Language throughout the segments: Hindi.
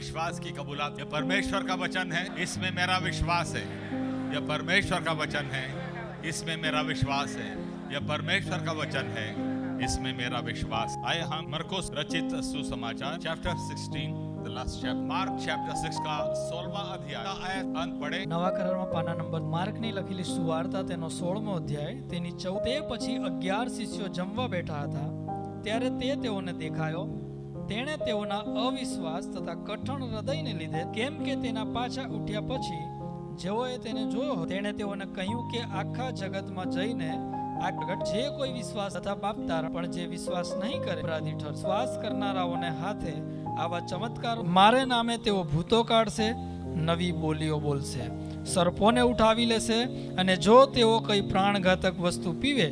विश्वास की कबूलात। यह परमेश्वर का वचन है, इसमें मेरा विश्वास है। यह परमेश्वर का वचन है, इसमें मेरा विश्वास है। यह परमेश्वर का वचन है, इसमें मेरा विश्वास। आइए हम मरकुस रचित सुसमाचार chapter 16 the last chapter, mark chapter 6 का 16वां अध्याय का आयत अंत पढ़े। નવા કરારમાં પાના નંબર માર્કની લખેલી સુવાર્તા તેનો 16મો અધ્યાય તેની 14 તે પછી 11 શિષ્યો જમવા બેઠા હતા ત્યારે તે તેઓને દેખાયો. તેણે તેઓના અવિશ્વાસ તથા કઠણ હૃદયને લીધે કેમ કે તેના પાછા ઉઠ્યા પછી જેઓએ તેને જોયો તેણે તેઓને કહ્યું કે આખા જગતમાં જઈને આ જગત જે કોઈ વિશ્વાસ તથા બાપદાર પણ જે વિશ્વાસ નહીં કરે અપરાધી ઠર. વિશ્વાસ કરનારાઓને હાથે આવા ચમત્કાર મારે નામે તેઓ ભૂતો કાઢશે, નવી બોલીઓ બોલશે, સર્પોને ઉઠાવી લેશે અને જો તેઓ કઈ પ્રાણઘાતક વસ્તુ પીવે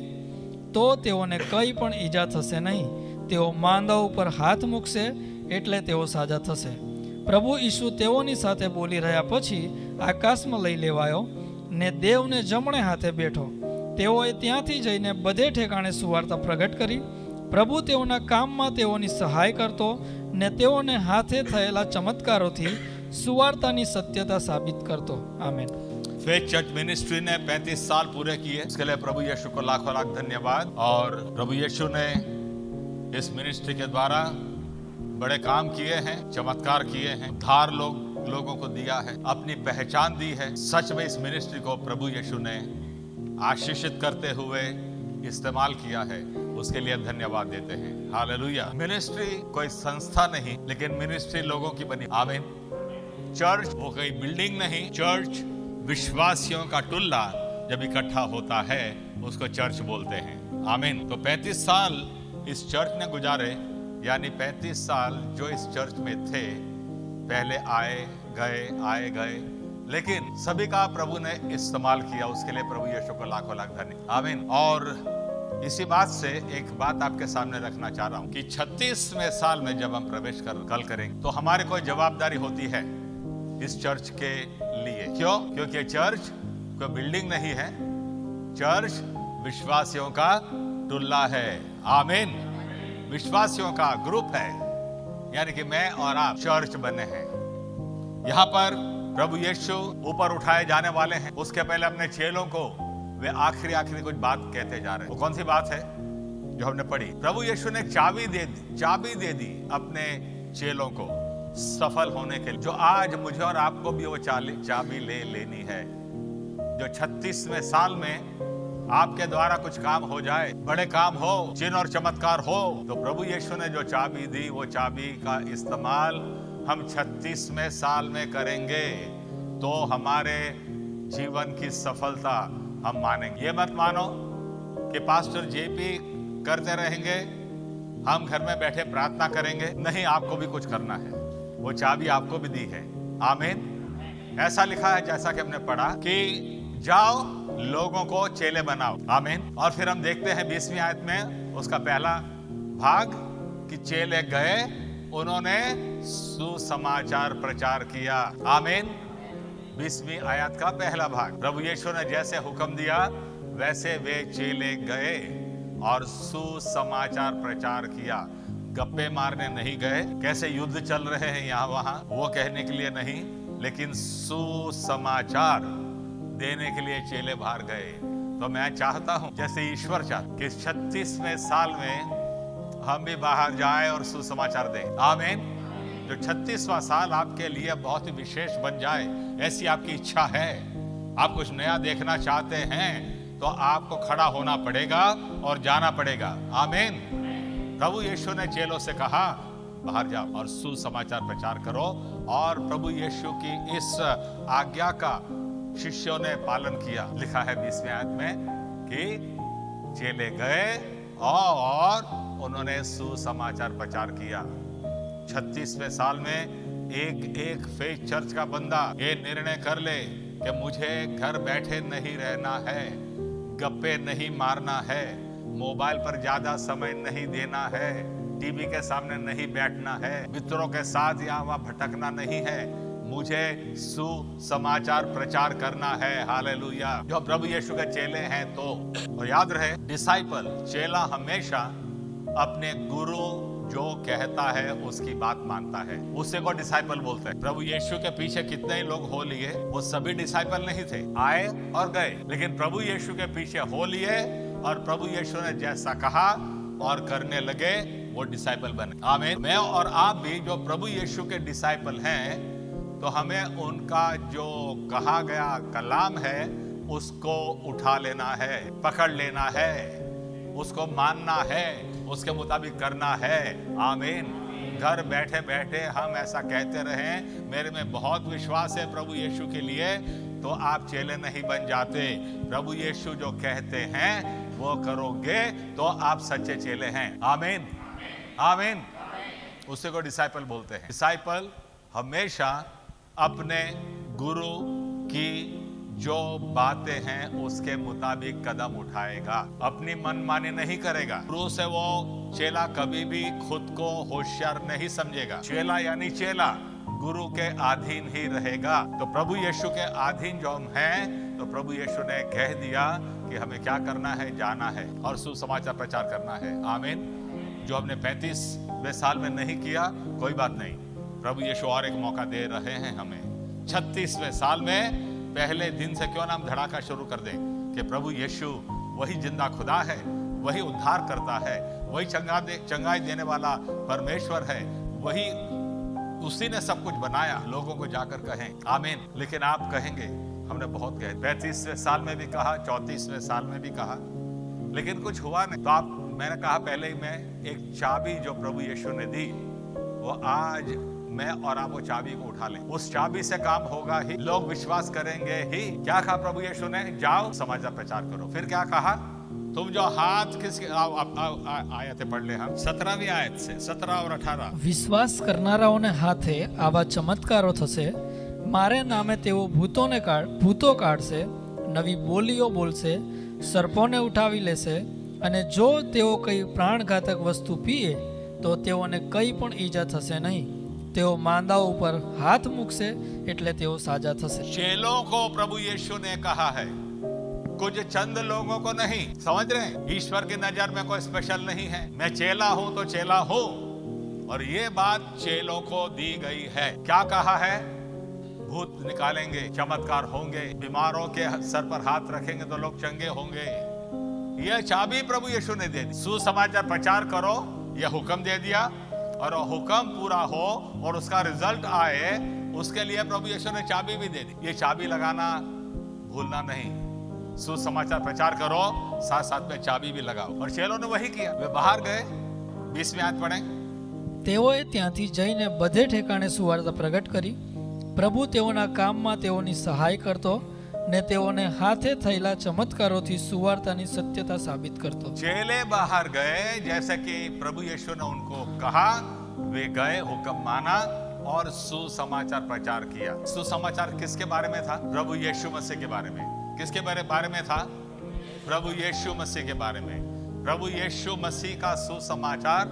તો તેઓને કઈ પણ ઈજા થશે નહીં. તેઓ માંદા ઉપર હાથ મૂકશે એટલે તેઓ સાજા થશે. પ્રભુ ઈસુ તેઓની સાથે બોલી રહ્યા પછી આકાશમાં લઈ લેવાયો ને દેવને જમણે હાથે બેઠો. તેઓએ ત્યાંથી જઈને બધે ઠેકાણે સુવાર્તા પ્રગટ કરી. પ્રભુ તેઓના કામમાં તેઓની સહાય કરતો ને તેઓને હાથે થયેલા ચમત્કારોથી सुवार्तानी सत्यता साबित करतो. आमीन. फेथ चर्च मिनिस्ट्री ने 35 साल पूरे किए, इसके लिए प्रभु यीशु को लाखों लाख धन्यवाद। और प्रभु यीशु ने इस मिनिस्ट्री के द्वारा बड़े काम किए हैं, चमत्कार किए हैं, उद्धार लोगों को दिया है, अपनी पहचान दी है। सच में इस मिनिस्ट्री को प्रभु यीशु ने आशीषित करते हुए इस्तेमाल किया है, उसके लिए धन्यवाद देते हैं। हालेलुया। मिनिस्ट्री कोई संस्था नहीं, लेकिन मिनिस्ट्री लोगों की बनी। आमीन। चर्च वो कोई बिल्डिंग नहीं, चर्च विश्वासियों का टुल्ला जब इकट्ठा होता है उसको चर्च बोलते हैं। आमीन। तो 35 साल इस चर्च ने गुजारे, यानी 35 साल जो इस चर्च में थे, पहले आए गए, लेकिन सभी का प्रभु ने इस्तेमाल किया, उसके लिए प्रभु यीशु को लाखों लाख धन्यवाद। आमीन। और इसी बात से एक बात आपके सामने रखना चाह रहा हूं कि 36वें साल में जब हम प्रवेश कल करेंगे तो हमारे कोई जवाबदारी होती है इस चर्च के लिए। क्यों? क्योंकि चर्च कोई बिल्डिंग नहीं है, चर्च विश्वासियों का टुल्ला है। आमीन। विश्वासियों का ग्रुप है, यानी कि मैं और आप चर्च बने हैं। यहां पर प्रभु यीशु ऊपर उठाए जाने वाले हैं, उसके पहले अपने चेलों को वे आखिरी कुछ बात कहते जा रहे हैं। वो कौन सी बात है जो हमने पढ़ी? प्रभु यीशु ने चाबी दे दी अपने चेलों को सफल होने के लिए। जो आज मुझे और आपको भी वो चाबी लेनी है। जो 36वें साल में आपके द्वारा कुछ काम हो जाए, बड़े काम हो, चिन्ह और चमत्कार हो, तो प्रभु यीशु ने जो चाबी दी वो चाबी का इस्तेमाल हम 36वें साल में करेंगे तो हमारे जीवन की सफलता हम मानेंगे। ये मत मानो कि पास्टर जेपी करते रहेंगे, हम घर में बैठे प्रार्थना करेंगे। नहीं, आपको भी कुछ करना है, वो चाबी आपको भी दी है। आमीन। ऐसा लिखा है, जैसा कि हमने पढ़ा, कि जाओ लोगों को चेले बनाओ। आमीन। और फिर हम देखते हैं 20वीं आयत में उसका पहला भाग कि चेले गए, उन्होंने सुसमाचार प्रचार किया। आमीन। 20वीं आयत का पहला भाग। प्रभु यीशु ने जैसे हुक्म दिया वैसे वे चेले गए और सुसमाचार प्रचार किया। गप्पे मारने नहीं गए, कैसे युद्ध चल रहे हैं यहाँ वहां, वो कहने के लिए नहीं, लेकिन सुसमाचार देने के लिए चेले बाहर गए। तो मैं चाहता हूं, जैसे ईश्वर चाहता, कि 36वें साल में हम भी बाहर जाएं और सुसमाचार दें। आमीन। जो 36वां साल आपके लिए बहुत ही विशेष बन जाए, ऐसी आपकी इच्छा है, आप कुछ नया देखना चाहते हैं, तो आपको खड़ा होना पड़ेगा और जाना पड़ेगा। आमीन। प्रभु यीशु ने चेलों से कहा, बाहर जाओ और सुसमाचार प्रचार करो। और प्रभु यीशु की इस आज्ञा का शिष्यों ने पालन किया। लिखा है 20वीं आयत में कि चेले गए और उन्होंने सुसमाचार प्रचार किया। 36वें साल में एक फेथ चर्च का बंदा ये निर्णय कर ले कि मुझे घर बैठे नहीं रहना है, गप्पे नहीं मारना है, मोबाइल पर ज्यादा समय नहीं देना है, टीवी के सामने नहीं बैठना है, मित्रों के साथ यहाँ वहाँ भटकना नहीं है, मुझे सुसमाचार प्रचार करना है। हालेलुया। जो प्रभु यीशु के चेले हैं तो, और याद रहे, डिसाइपल, चेला हमेशा अपने गुरु जो कहता है उसकी बात मानता है, उसे को डिसाइपल बोलते हैं। प्रभु यीशु के पीछे कितने ही लोग हो लिए, वो सभी डिसाइपल नहीं थे, आए और गए, लेकिन प्रभु यीशु के पीछे हो लिए और प्रभु यीशु ने जैसा कहा और करने लगे, वो डिसाइपल बने। आमीन। मैं और आप भी जो प्रभु यीशु के डिसाइपल हैं, तो हमें उनका जो कहा गया कलाम है उसको उठा लेना है, पकड़ लेना है, उसको मानना है, उसके मुताबिक करना है। आमीन। घर बैठे बैठे हम ऐसा कहते रहें, मेरे में बहुत विश्वास है प्रभु यीशु के लिए, तो आप चेले नहीं बन जाते। प्रभु यीशु जो कहते हैं वो करोगे तो आप सच्चे चेले हैं। आमीन। आमीन। उसे को डिसाइपल बोलते हैं। डिसाइपल हमेशा अपने गुरु की जो बातें हैं उसके मुताबिक कदम उठाएगा, अपनी मनमानी नहीं करेगा। गुरु से वो चेला कभी भी खुद को होशियार नहीं समझेगा। चेला यानी चेला गुरु के अधीन ही रहेगा। तो प्रभु यीशु के अधीन जो हम हैं, तो प्रभु यीशु ने कह दिया कि हमें क्या करना है, जाना है और सुसमाचार प्रचार करना है। आमीन। जो हमने 35वें साल में नहीं किया, कोई बात नहीं, प्रभु यीशु और एक मौका दे रहे हैं हमें। 36वें साल में पहले दिन से क्यों ना हम धड़ाका शुरू कर दें कि प्रभु यीशु वही जिंदा खुदा है, वही उद्धार करता है, वही चंगाई देने वाला परमेश्वर है, वही उसी ने सब कुछ बनाया। लोगों को जाकर कहें आमीन। लेकिन आप कहेंगे हमने बहुत कहे, 35वें साल में भी कहा, 34वें साल में भी कहा, लेकिन कुछ हुआ नहीं। तो मैंने कहा पहले ही, मैं एक चाबी जो प्रभु यीशु ने दी, वो आज मैं और आप वो चाबी को उठा लें। उस चाबी से काम होगा ही, लोग विश्वास करेंगे ही। क्या कहा प्रभु यीशु ने? जाओ समाचार प्रचार करो। फिर क्या कहा? तुम जो हाथ किसके आयतें पढ़ ले हम 17वीं आयत से 17 और 18। વિશ્વાસ કરનારાઓને હાથે આવા ચમત્કારો થશે, મારે નામે તેઓ ભૂતો કાઢશે, નવી બોલીઓ બોલશે, સર્પોને ઉઠાવી લેશે, અને જો તેઓ કઈ પ્રાણઘાતક વસ્તુ પીએ તો તેઓને કઈ પણ ઈજા થશે નહીં। તેઓ માંદાઓ ઉપર હાથ મૂકશે એટલે તેઓ સાજા થશે। चेलों को प्रभु यीशु ने कहा है, कुछ चंद लोगों को नहीं। समझ रहे हैं? ईश्वर की नजर में कोई स्पेशल नहीं है। मैं चेला हूं तो चेला हूं, और ये बात चेलों को दी गई है। क्या कहा है? भूत निकालेंगे, चमत्कार होंगे, बीमारों के सर पर हाथ रखेंगे तो लोग चंगे होंगे। यह चाबी प्रभु यीशु ने दे दी। सुसमाचार प्रचार करो, यह हुक्म दे दिया, और हुक्म पूरा हो और उसका रिजल्ट आए, उसके लिए प्रभु यीशु ने चाबी भी दे दी। ये चाबी लगाना भूलना नहीं। सुसमाचार प्रचार करो, साथ साथ में चाबी भी लगाओ। और चेलों ने वही किया। वे बाहर गए। 20वीं आयत पढ़ें। તેઓએ ત્યાંથી જઈને બધે ઠેકાણે સુવાર્તા પ્રગટ કરી। પ્રભુ તેઓના કામમાં તેઓની સહાય કરતો ને તેઓને હાથે થયેલા ચમત્કારોથી સુવાર્તાની સત્યતા સાબિત કરતો। चेले बाहर गए, जैसे कि प्रभु यीशु ने उनको कहा, वे गए, हुक्म माना और सुसमाचार प्रचार किया। सुसमाचार किसके बारे में था? प्रभु यीशु मसीह के बारे में। किसके बारे में था? प्रभु यीशु मसीह के बारे में। प्रभु यीशु मसीह का सुसमाचार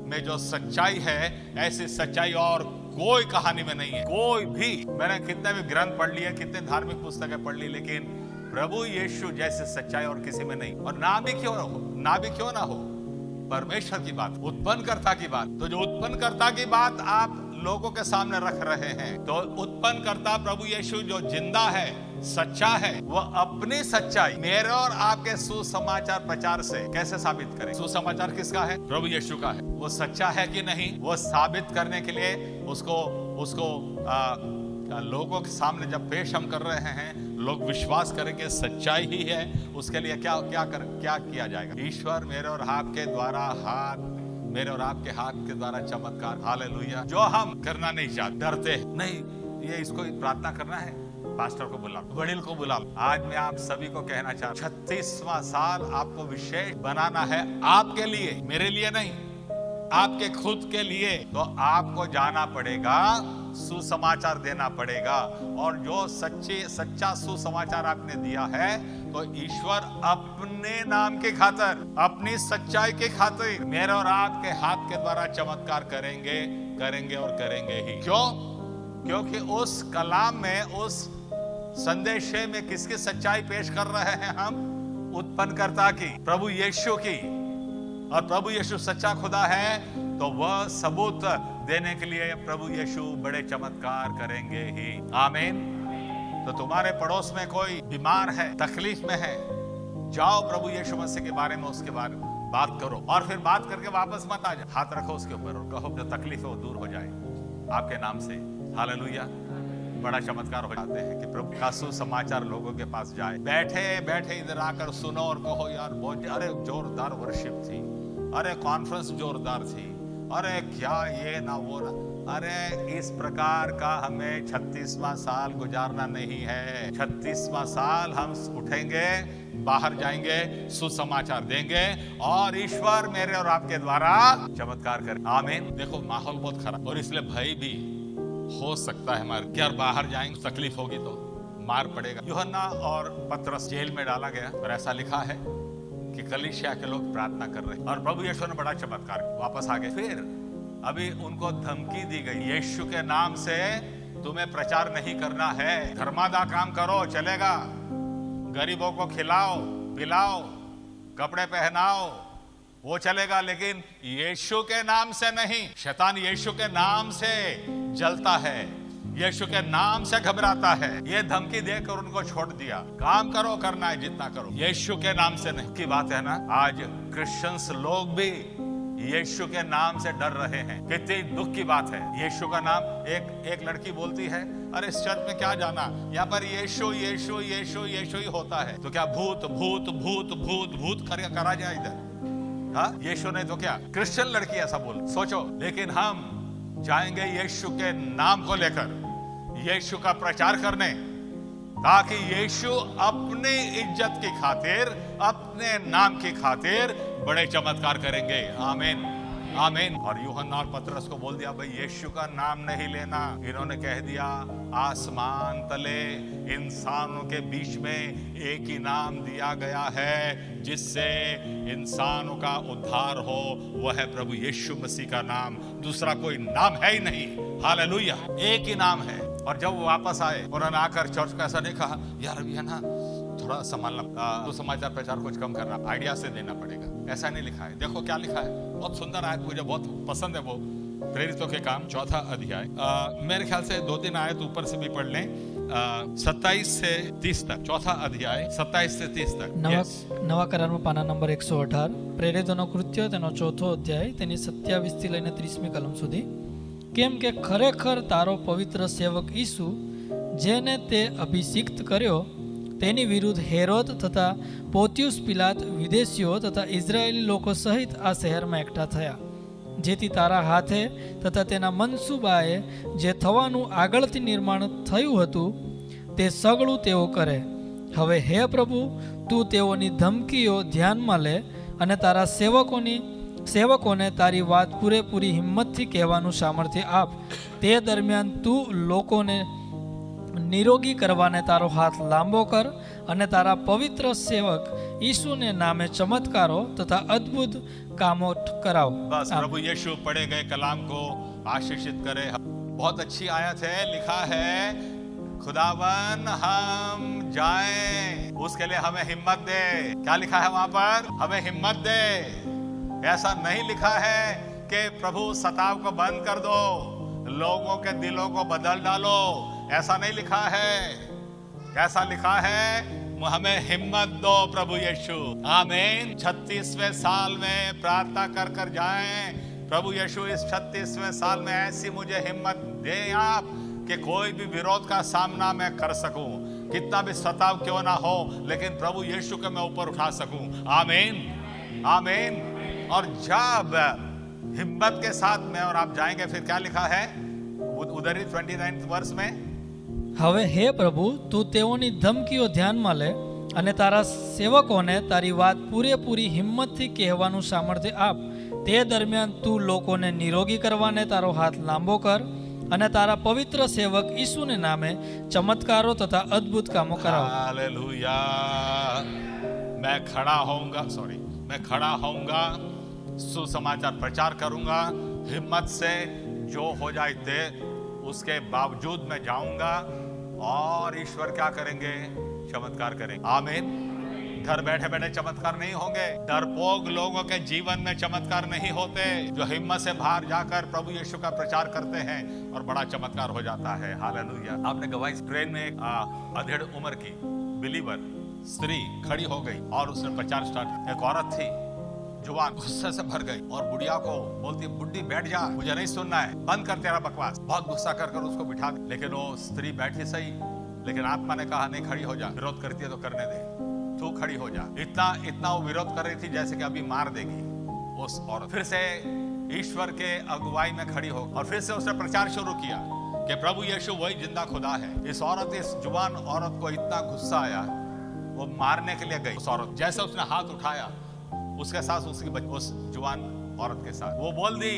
में जो सच्चाई है, ऐसी सच्चाई और कोई कहानी में नहीं है। कोई भी, मैंने कितने भी ग्रंथ पढ़ लिए, कितने धार्मिक पुस्तकें पढ़ ली, लेकिन प्रभु यीशु जैसे सच्चाई और किसी में नहीं। और ना भी क्यों ना हो, परमेश्वर की बात, उत्पन्नकर्ता की बात। तो जो उत्पन्नकर्ता की बात आप लोगों के सामने रख रहे हैं, तो उत्पन्नकर्ता प्रभु यीशु जो जिंदा है, सच्चा है, वो अपनी सच्चाई मेरे और आपके सुसमाचार प्रचार से कैसे साबित करें? सुसमाचार किसका है? प्रभु यीशु का है। वो सच्चा है कि नहीं, वो साबित करने के लिए उसको लोगों के सामने जब पेश हम कर रहे हैं, लोग विश्वास करेंगे सच्चाई ही है, उसके लिए क्या किया जाएगा? ईश्वर मेरे और आपके हाथ के द्वारा चमत्कार, हालेलुया, जो हम करना नहीं चाहते, डरते नहीं, ये इसको प्रार्थना करना है, पास्टर को बुला, वडील को बुला। आज मैं आप सभी को कहना चाहता हूं, 36वां साल आपको विशेष बनाना है, आपके लिए, मेरे लिए नहीं, आपके खुद के लिए। तो आपको जाना पड़ेगा, सुसमाचार देना पड़ेगा। और जो सच्चा सुसमाचार आपने दिया है, तो ईश्वर अपने नाम के खातिर, अपनी सच्चाई के खातिर मेरे और आपके हाथ के द्वारा चमत्कार करेंगे और करेंगे ही। क्यों? क्योंकि उस कलाम में, उस संदेश में किसकी सच्चाई पेश कर रहे हैं हम? उत्पन्नकर्ता की, प्रभु यीशु की। और प्रभु यीशु सच्चा खुदा है, तो वह सबूत देने के लिए प्रभु यीशु बड़े चमत्कार करेंगे ही। आमीन। तो तुम्हारे पड़ोस में कोई बीमार है, तकलीफ में है, जाओ प्रभु यीशु मसीह के बारे में उसके बारे में बात करो, और फिर बात करके वापस मत आ जाओ। हाथ रखो उसके ऊपर और कहो जो तकलीफ है वो दूर हो जाए आपके नाम से। हालेलुया। बड़ा चमत्कार हो जाते हैं कि प्रभु का सुसमाचार लोगों के पास जाए। बैठे बैठे इधर आकर सुनो और कहो यार बहुत, अरे जोरदार वर्शिप थी, अरे कॉन्फ्रेंस जोरदार थी, अरे क्या ये ना वो ना। अरे इस प्रकार का हमें 36वां साल गुजारना नहीं है। 36वां साल हम उठेंगे, बाहर जाएंगे, सुसमाचार देंगे और ईश्वर मेरे और आपके द्वारा चमत्कार करे। आमीन। देखो माहौल बहुत खराब और इसलिए भय भी हो सकता है हमारे, क्या बाहर जाएंगे तकलीफ होगी तो मार पड़ेगा। यूहन्ना और पतरस जेल में डाला गया और ऐसा लिखा है कि कलीसिया के लोग प्रार्थना कर रहे और प्रभु यीशु ने बड़ा चमत्कार, वापस आ गए। फिर अभी उनको धमकी दी गई, यीशु के नाम से तुम्हें प्रचार नहीं करना है, धर्मादा काम करो चलेगा, गरीबों को खिलाओ पिलाओ कपड़े पहनाओ वो चलेगा, लेकिन यीशु के नाम से नहीं। शैतान यीशु के नाम से जलता है, यीशु के नाम से घबराता है। ये धमकी देकर उनको छोड़ दिया, काम करो, करना है जितना करो, यीशु के नाम से नहीं। की बात है ना, आज क्रिश्चियंस लोग भी यीशु के नाम से डर रहे हैं। कितनी दुख की बात है। यीशु का नाम, एक लड़की बोलती है अरे इस चर्च में क्या जाना, यहाँ पर यीशु यीशु यीशु यीशु ही होता है, तो क्या भूत भूत भूत भूत भूत करा जाए इधर? हाँ, यीशु ने तो क्या, क्रिश्चियन लड़की ऐसा बोल, सोचो। लेकिन हम जाएंगे यीशु के नाम को लेकर यीशु का प्रचार करने, ताकि यीशु अपनी इज्जत की खातिर, अपने नाम की खातिर बड़े चमत्कार करेंगे। आमीन आमीन। और यूहन्ना और पतरस को बोल दिया भाई यीशु का नाम नहीं लेना। इन्होंने कह दिया आसमान तले इंसानों के बीच में एक ही नाम दिया गया है जिससे इंसानों का उद्धार हो, वह है प्रभु यीशु मसीह का नाम, दूसरा कोई नाम है ही नहीं। हालेलुया, एक ही नाम है। और जब वो वापस आए, उन्होंने आकर चर्च का ऐसा नहीं कहा यार अभी है ना थोड़ा संभालना, तो समाचार प्रचार कुछ कम करना, आइडिया से देना पड़ेगा, ऐसा नहीं लिखा है। देखो क्या लिखा है, बहुत सुंदर आयत, मुझे बहुत पसंद है वो, प्रेरितों के काम 4 अध्याय। मेरे ख्याल से 2-3 आयत ऊपर से भी पढ़ लें, 27 से 30 तक, 4 अध्याय 27 से 30 तक। નવા કરારમાં પાના નંબર 118, પ્રેરિતોનો કૃત્ય તેનો 4થો અધ્યાય તેની 27 થી લઈને 30મી કલમ સુધી। કેમ કે ખરેખર તારો પવિત્ર સેવક ઈસુ જેને તે અભિષિક્ત કર્યો તેની વિરુદ્ધ હેરોદ તથા પોત્યુસ પિલાત વિદેશીઓ તથા ઇઝરાયેલી લોકો સહિત આ શહેરમાં એકઠા થયા, જેથી તારા હાથે તથા તેના મનસુબાએ જે થવાનું આગળથી નિર્માણ થયું હતું તે સગળું તેઓ કરે। હવે હે પ્રભુ, તું તેઓની ધમકીઓ ધ્યાનમાં લે અને તારા સેવકોને તારી વાત પૂરેપૂરી હિંમતથી કહેવાનું સામર્થ્ય આપ। તે દરમિયાન તું લોકોને નિરોગી કરવાને તારો હાથ લાંબો કર અને તારા પવિત્ર સેવક ઈસુને નામે ચમત્કારો તથા અદ્ભુત કામો कराओ। बस प्रभु यीशु पढ़े गए कलाम को आशीषित करे। बहुत अच्छी आयत है, लिखा है खुदावन हम जाएं, उसके लिए हमें हिम्मत दे। क्या लिखा है वहां पर, हमें हिम्मत दे। ऐसा नहीं लिखा है कि प्रभु सताव को बंद कर दो, लोगों के दिलों को बदल डालो, ऐसा नहीं लिखा है। ऐसा लिखा है हमें हिम्मत दो प्रभु यीशु। आमीन। 36वें साल में प्रार्थना कर कर जाएं, प्रभु यीशु इस 36वें साल में ऐसी मुझे हिम्मत दे आप कि कोई भी विरोध का सामना मैं कर सकूं, कितना भी सताव क्यों ना हो, लेकिन प्रभु यीशु को मैं ऊपर उठा सकूं। आमीन आमीन। और जब हिम्मत के साथ में और आप जाएंगे, फिर क्या लिखा है उधर ही 29 वर्ष में, હવે હે પ્રભુ, તું તેઓની ધમકીઓ ધ્યાનમાં લે અને તારા સેવકોને તારી વાત પૂરેપૂરી હિંમતથી કહેવાનું સામર્થ્ય આપ। તે દરમિયાન તું લોકોને નિરોગી કરવાને તારો હાથ લાંબો કર અને તારા પવિત્ર સેવક ઈસુને નામે ચમત્કારો તથા અદ્ભુત કામો કરાવો। हालेलुया। मैं खड़ा होऊंगा, सुसमाचार प्रचार करूंगा, हिम्मत से जो हो जाए दे, उसके बावजूद मैं जाऊंगा और ईश्वर क्या करेंगे, चमत्कार करेंगे। आमीन। घर बैठे बैठे चमत्कार नहीं होंगे। डरपोक लोगों के जीवन में चमत्कार नहीं होते, जो हिम्मत से बाहर जाकर प्रभु यीशु का प्रचार करते हैं और बड़ा चमत्कार हो जाता है। हालेलुया। आपने गवाही, ट्रेन में एक अधेड़ उम्र की बिलीवर स्त्री खड़ी हो गई और उसने प्रचार स्टार्ट। एक औरत थी, जुबान गुस्से से भर गई और बुढ़िया को बोलती, बुढ़ी बैठ जा, मुझे नहीं सुनना है, बंद कर तेरा बकवास। बहुत गुस्सा कर उसको बिठा दिया, लेकिन वो स्त्री बैठी सही, लेकिन आत्मा ने कहा नहीं, खड़ी हो जा, विरोध करती है तो करने दे, तू खड़ी हो जा। इतना वो विरोध कर रही थी जैसे कि अभी मार देगी उस औरत। फिर से ईश्वर के अगुवाई में खड़ी हो और फिर से उसने प्रचार शुरू किया कि प्रभु यीशु वही जिंदा खुदा है। इस जुबान औरत को इतना गुस्सा आया, वो मारने के लिए गई। उस औरत जैसे उसने हाथ उठाया, उसके साथ उस जुबान औरत के साथ वो बोल दी,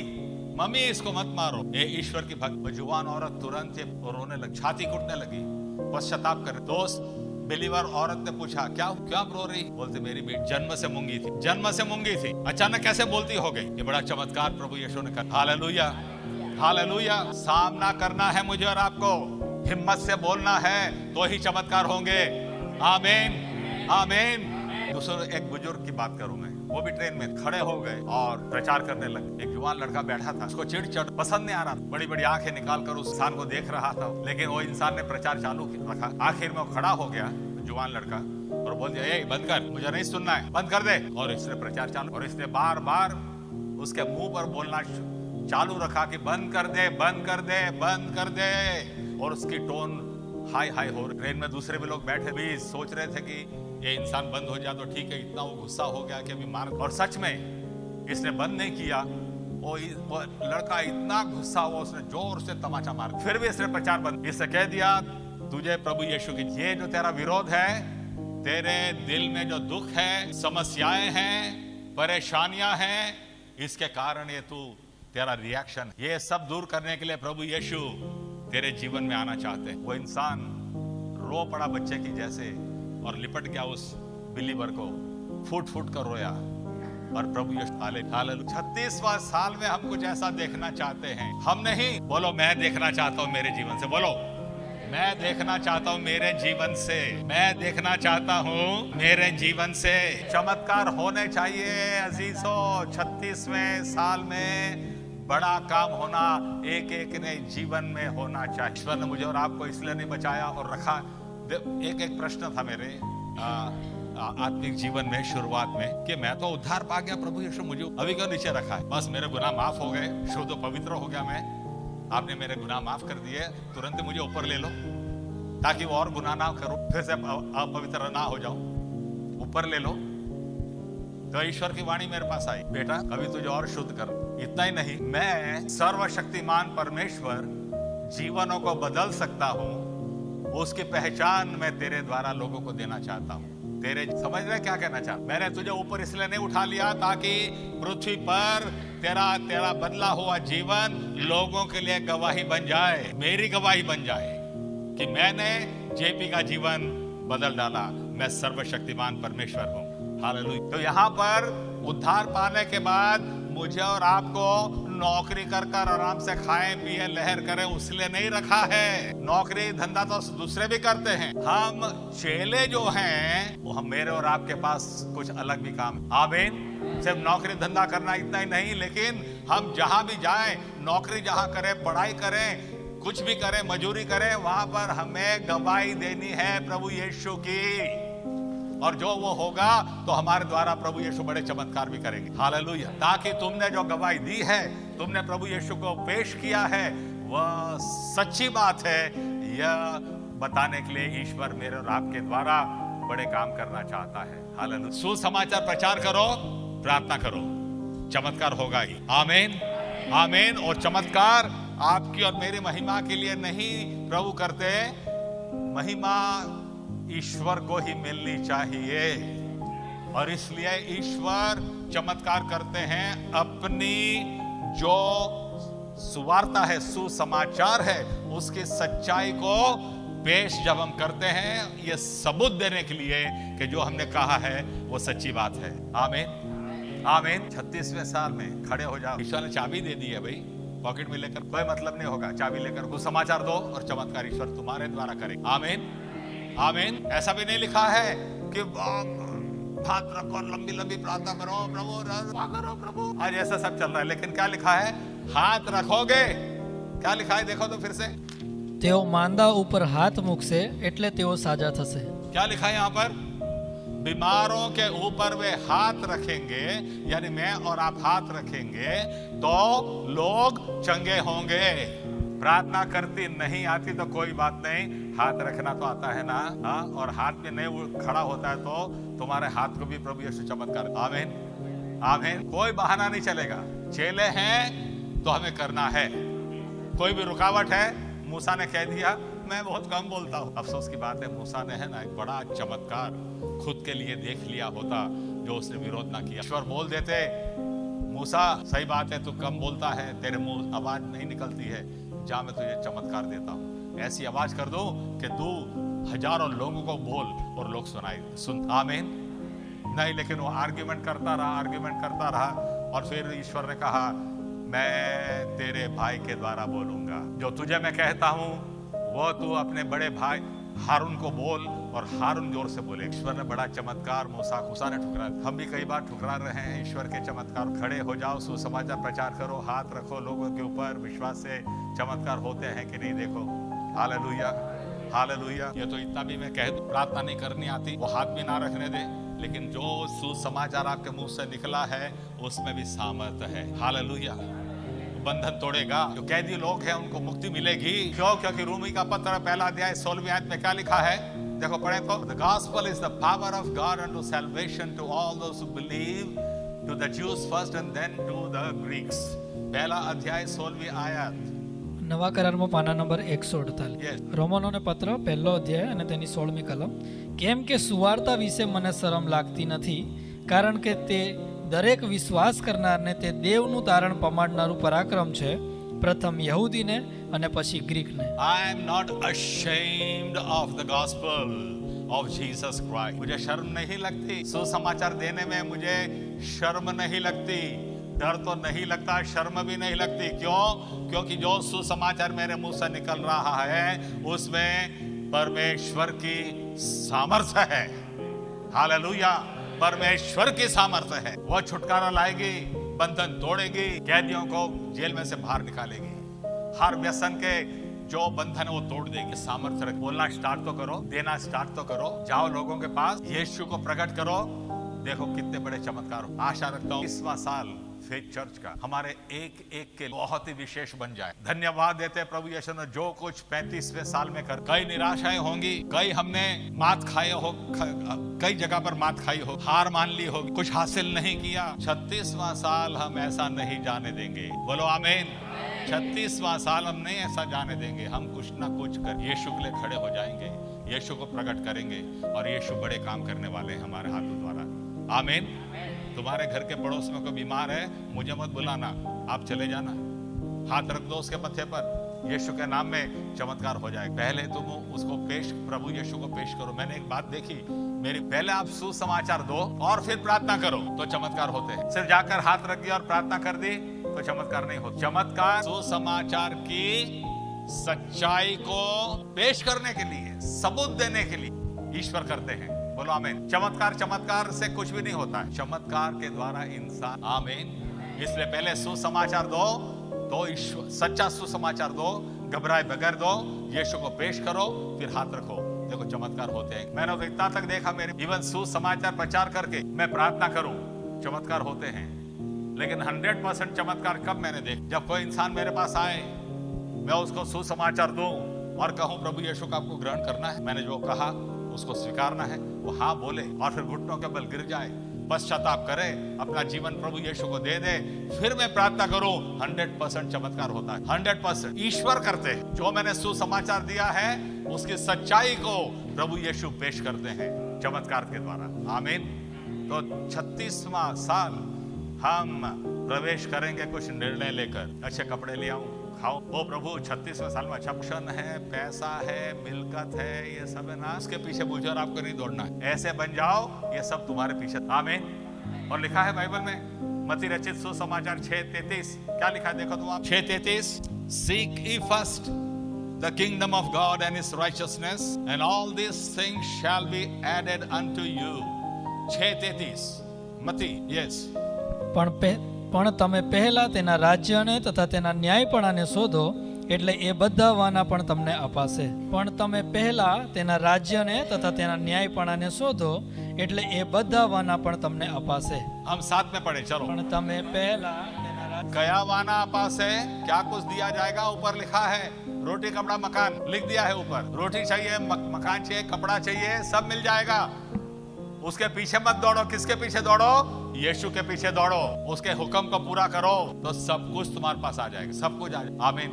मम्मी इसको मत मारो। ये ईश्वर की भक्त। जुबान औरत तुरंत रोने लगी, छाती कूटने लगी, पश्चाताप कर। दोस्त बिलीवर औरत ने पूछा, क्या रो रही? बोलते, मेरी बेटी जन्म से मूंगी थी, अचानक कैसे बोलती हो गई? ये बड़ा चमत्कार प्रभु यीशु ने कहा। Hallelujah, hallelujah. सामना करना है मुझे और आपको, हिम्मत से बोलना है तो ही चमत्कार होंगे। आमीन, आमीन। दूसरा एक बुजुर्ग की बात करूं मैं, वो भी ट्रेन में खड़े हो गए और प्रचार करने लगे। एक जवान लड़का बैठा था, उसको चिड़ पसंद नहीं आ रहा, बड़ी बड़ी आंखें निकाल कर उस इंसान को देख रहा था, लेकिन वो इंसान ने प्रचार चालू रखा। आखिर में वो खड़ा हो गया जवान लड़का और बोल दिया, ए बंद कर, मुझे नहीं सुनना है, बंद कर दे। और इसने प्रचार चालू, और इसने बार बार उसके मुंह पर बोलना चालू रखा कि बंद कर दे, बंद कर दे, बंद कर दे। और उसकी टोन हाई हाई हो रही। ट्रेन में दूसरे भी लोग बैठे भी सोच रहे थे कि ये इंसान बंद हो जाए तो ठीक है, इतना वो गुस्सा हो गया कि अभी मार। और सच में इसने बंद नहीं किया, वो लड़का इतना गुस्सा हुआ, उसने जोर से तमाचा मार। फिर भी इसने प्रचार बंद। इसने कह दिया, तुझे प्रभु यीशु की, ये जो तेरा विरोध है, तेरे दिल में जो दुख है, समस्याएं हैं, परेशानियां हैं, इसके कारण ये तेरा रिएक्शन, ये सब दूर करने के लिए प्रभु यीशु तेरे जीवन में आना चाहते हैं। वो इंसान रो पड़ा बच्चे की जैसे और लिपट गया उस बिलीवर को, फूट फूट कर रोया। और प्रभु यीशु हालेलुया। 36वां साल में हम कुछ ऐसा देखना चाहते हैं। हम नहीं, बोलो मैं देखना चाहता हूं मेरे जीवन से, बोलो मैं देखना चाहता हूं मेरे जीवन से, मैं देखना चाहता हूं मेरे जीवन से। चमत्कार होने चाहिए अजीजों। 36वें साल में बड़ा काम होना एक एक ने जीवन में होना चाहिए। ईश्वर ने मुझे और आपको इसलिए नहीं बचाया और रखा। एक प्रश्न था मेरे आत्मिक जीवन में शुरुआत में कि मैं तो उद्धार पा गया, प्रभु यीशु मुझे अभी क्यों नीचे रखा है? बस मेरे गुनाह माफ हो गए, शुद्ध पवित्र हो गया मैं, आपने मेरे गुनाह माफ कर दिए, तुरंत मुझे ऊपर ले लो ताकि वो और गुनाह ना करूं, फिर से अपवित्र ना हो जाऊं, ऊपर ले लो। तो ईश्वर की वाणी मेरे पास आई, बेटा अभी तुझे और शुद्ध कर। इतना ही नहीं, मैं सर्वशक्तिमान परमेश्वर जीवनों को बदल सकता हूं, उसकी पहचान मैं तेरे द्वारा लोगों को देना चाहता हूं। तेरे समझ रहे क्या कहना चाहता? मैंने तुझे ऊपर इसलिए नहीं उठा लिया ताकि पृथ्वी पर तेरा बदला हुआ जीवन लोगों के लिए गवाही बन जाए, मेरी गवाही बन जाए कि मैंने जेपी का जीवन बदल डाला। मैं सर्वशक्तिमान परमेश्वर हूं। हालेलुया। तो यहाँ पर उद्धार पाने के बाद मुझे और आपको नौकरी कर कर आराम से खाएं पिए लहर करें उसलिए नहीं रखा है। नौकरी धंधा तो दूसरे भी करते हैं, हम चेले जो हैं वो हम मेरे और आपके पास कुछ अलग भी काम। आमीन। सिर्फ नौकरी धंधा करना इतना ही नहीं, लेकिन हम जहां भी जाएं, नौकरी जहां करें, पढ़ाई करें, कुछ भी करें, मजूरी करें, वहां पर हमें गवाही देनी है प्रभु यीशु की। और जो वो होगा तो हमारे द्वारा प्रभु यीशु बड़े चमत्कार भी करेंगे। हालेलुया। ताकि तुमने जो गवाही दी है, तुमने प्रभु यीशु को पेश किया है, वह सच्ची बात है, यह बताने के लिए ईश्वर मेरे और आपके द्वारा बड़े काम करना चाहता है। हालेलुया। सुसमाचार प्रचार करो, प्रार्थना करो, चमत्कार होगा ही। आमीन, आमीन। और चमत्कार आपकी और मेरी महिमा के लिए नहीं प्रभु करते, महिमा ईश्वर को ही मिलनी चाहिए। और इसलिए ईश्वर चमत्कार करते हैं, अपनी जो सुवार्ता है, सुसमाचार है, उसकी सच्चाई को पेश जब हम करते हैं, ये सबूत देने के लिए कि जो हमने कहा है वो सच्ची बात है। आमीन, आमीन। 36वें साल में खड़े हो जाओ। ईश्वर ने चाबी दे दी है भाई, पॉकेट में लेकर कोई मतलब नहीं होगा। चाबी लेकर सुसमाचार दो और चमत्कार ईश्वर तुम्हारे द्वारा करे। आमीन, आमीन। ऐसा भी नहीं लिखा है कि हाथ रखो, लंबी लंबी प्रार्थना करो, प्रभु रक्षा करो प्रभु, आज ऐसा सब चल रहा है। लेकिन क्या लिखा है? हाथ रखोगे, क्या लिखा है देखो तो फिर से, તેઓ માંદા ઉપર હાથ મૂકશે એટલે તેઓ સાજા થશે. क्या लिखा है यहाँ पर? बीमारों के ऊपर वे हाथ रखेंगे, यानी मैं और आप हाथ रखेंगे तो लोग चंगे होंगे। प्रार्थना करती नहीं आती तो कोई बात नहीं, हाथ रखना तो आता है ना। हाँ, और हाथ में नहीं खड़ा होता है तो तुम्हारे हाथ को भी प्रभु यीशु चमत्कार। आमीन आमीन। कोई बहाना नहीं चलेगा। चेले हैं तो हमें करना है। कोई भी रुकावट है, मूसा ने कह दिया मैं बहुत कम बोलता हूँ। अफसोस की बात है, मूसा ने है ना एक बड़ा चमत्कार खुद के लिए देख लिया होता जो उसने विरोध ना किया। ईश्वर बोल देते, मूसा सही बात है, तू कम बोलता है, तेरे मुंह आवाज नहीं निकलती है, जा मैं तुझे चमत्कार देता हूँ, ऐसी आवाज कर दूं कि तू हजारों लोगों को बोल और लोग सुन। आमीन। नहीं, लेकिन वो आर्ग्यूमेंट करता रहा और फिर ईश्वर ने कहा मैं तेरे भाई के द्वारा बोलूंगा, जो तुझे मैं कहता हूं वो तू अपने बड़े भाई हारून को बोल, और हारून जोर से बोले। ईश्वर ने बड़ा चमत्कार मूसा ने ठुकरा। हम भी कई बार ठुकरा रहे हैं ईश्वर के चमत्कार। खड़े हो जाओ, सुसमाचार प्रचार करो, हाथ रखो लोगों के ऊपर, विश्वास से चमत्कार होते हैं कि नहीं देखो। Hallelujah hallelujah. ये तो इतना भी मैं कह दूं, प्रार्थना नहीं करनी आती वो हाथ भी ना रखने दे, लेकिन जो सुसमाचार आपके मुंह से निकला है उसमें भी सामर्थ है। हालेलुया। बंधन तोड़ेगा। जो कैदी लोग हैं उनको मुक्ति मिलेगी। क्यों? क्योंकि रोमी का पत्र पहला अध्याय 16वीं आयत में क्या लिखा है देखो, पढ़े तो, The gospel is the power of God unto salvation to all those who believe, to the Jews first and then to the Greeks. पहला अध्याय 16वीं आयत. નવા કરારમાં પાના નંબર 148. Yes. રોમનોને પત્ર પહેલો અધ્યાય અને તેની 16મી કલમ. કેમ કે સુવાર્તા વિશે મને શરમ લાગતી નથી, કારણ કે તે દરેક વિશ્વાસ કરનારને તે દેવનું તારણ પમાડનારું પરાક્રમ છે, પ્રથમ યહૂદીને અને પછી ગ્રીકને. I am not ashamed of the gospel of Jesus Christ. मुझे शर्म नहीं लगती सुसमाचार देने में, मुझे शर्म नहीं लगती, डर तो नहीं लगता, शर्म भी नहीं लगती। क्यों? क्योंकि जो सुसमाचार मेरे मुंह से निकल रहा है उसमें परमेश्वर की सामर्थ्य है। हालेलुया। परमेश्वर की सामर्थ्य है। वह छुटकारा लाएगी, बंधन तोड़ेगी, कैदियों को जेल में से बाहर निकालेगी, हर व्यसन के जो बंधन है वो तोड़ देगी। सामर्थ्य रख। बोलना स्टार्ट तो करो, देना स्टार्ट तो करो, जाओ लोगों के पास, यीशु को प्रकट करो, देखो कितने बड़े चमत्कार हो। आशा रखता हूँ 20वां साल फेथ चर्च का हमारे एक एक के बहुत ही विशेष बन जाए। धन्यवाद देते हैं प्रभु यीशु ने जो कुछ 35वें साल में कर। कई निराशाएं होंगी, कई हमने मात खाए हो, कई जगह पर मात खाई हो, हार मान ली होगी, कुछ हासिल नहीं किया। 36वां साल हम ऐसा नहीं जाने देंगे। बोलो आमीन। 36वां साल हम नहीं ऐसा जाने देंगे। हम कुछ ना कुछ कर यीशु के लिए खड़े हो जाएंगे, यीशु को प्रकट करेंगे और यीशु बड़े काम करने वाले हैं हमारे हाथों द्वारा। आमीन। तुम्हारे घर के पड़ोस में कोई बीमार है, मुझे मत बुलाना, आप चले जाना, हाथ रख दो उसके मत्थे पर, यीशु के नाम में चमत्कार हो जाए। पहले तुम उसको प्रभु यीशु को पेश करो। मैंने एक बात देखी, पहले आप सुसमाचार दो और फिर प्रार्थना करो तो चमत्कार होते हैं। सिर्फ जाकर हाथ रख दिया और प्रार्थना कर दी तो चमत्कार नहीं होता। चमत्कार सुसमाचार की सच्चाई को पेश करने के लिए, सबूत देने के लिए ईश्वर करते हैं। बोलो आमीन। चमत्कार से कुछ भी नहीं होता है, चमत्कार के द्वारा इंसान। आमीन। इसलिए पहले सुसमाचार दो, तो ईश्वर सच्चा सुसमाचार दो, घबराए बगैर दो, यीशु को पेश करो, फिर हाथ रखो, देखो चमत्कार होते हैं। मैंने तो इतना तक देखा, मेरे इवन सुसमाचार प्रचार करके मैं प्रार्थना करूं, चमत्कार होते हैं। लेकिन 100% चमत्कार कब मैंने देखा? जब कोई इंसान मेरे पास आए, मैं उसको सुसमाचार दूं और कहूं प्रभु यीशु का आपको ग्रहण करना है, मैंने जो कहा उसको स्वीकारना है, वो हाँ बोले और फिर घुटनों के बल गिर जाए, पश्चाताप करे, अपना जीवन प्रभु यीशु को दे दे, फिर मैं प्रार्थना करूं, 100% चमत्कार होता है। 100% ईश्वर करते हैं। जो मैंने सुसमाचार दिया है उसकी सच्चाई को प्रभु यीशु पेश करते हैं चमत्कार के द्वारा। आमीन। तो 36वां साल हम प्रवेश करेंगे कुछ निर्णय लेकर। अच्छे कपड़े ले आऊं, खाओ, ओ प्रभु 36वें साल में अच्छा क्षण है, पैसा है, मिलकत है, ये सब है ना, उसके पीछे मुझे और आपको नहीं दौड़ना है। ऐसे बन जाओ, ये सब तुम्हारे पीछे। आमीन। और लिखा है बाइबल में, मत्ती रचित सुसमाचार 6:33, क्या लिखा है देखो तुम आप। 6:33, Seek ye first the kingdom of God and his righteousness, and all these things shall be added unto you. 6:33 મતી yes પણ તમે પહેલા તેના રાજ્યને તથા તેના ન્યાયપણાને શોધો, એટલે એ બધા વાના પણ તમને અપાશે. પણ તમે પહેલા તેના રાજ્યને તથા તેના ન્યાયપણાને શોધો, એટલે એ બધા વાના પણ તમને અપાશે. हम साथ में पढ़े चलो. પણ તમે પહેલા તેના कया वाना पास है, क्या कुछ दिया जाएगा? ऊपर लिखा है रोटी कपड़ा मकान, लिख दिया है ऊपर. रोटी चाहिए, मकान चाहिए, कपड़ा चाहिए, सब मिल जाएगा. उसके पीछे मत दौड़ो. किसके पीछे दौड़ो? यीशु के पीछे दौड़ो. उसके हुक्म को पूरा करो तो सब कुछ तुम्हारे पास आ जाएगा. सब कुछ आ जाएगा. आमीन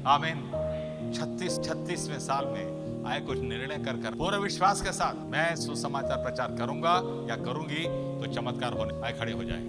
आमीन. 36वें साल में आए कुछ निर्णय कर पूरे विश्वास के साथ मैं सुसमाचार प्रचार करूंगा या करूंगी तो चमत्कार होने आए खड़े हो जाए.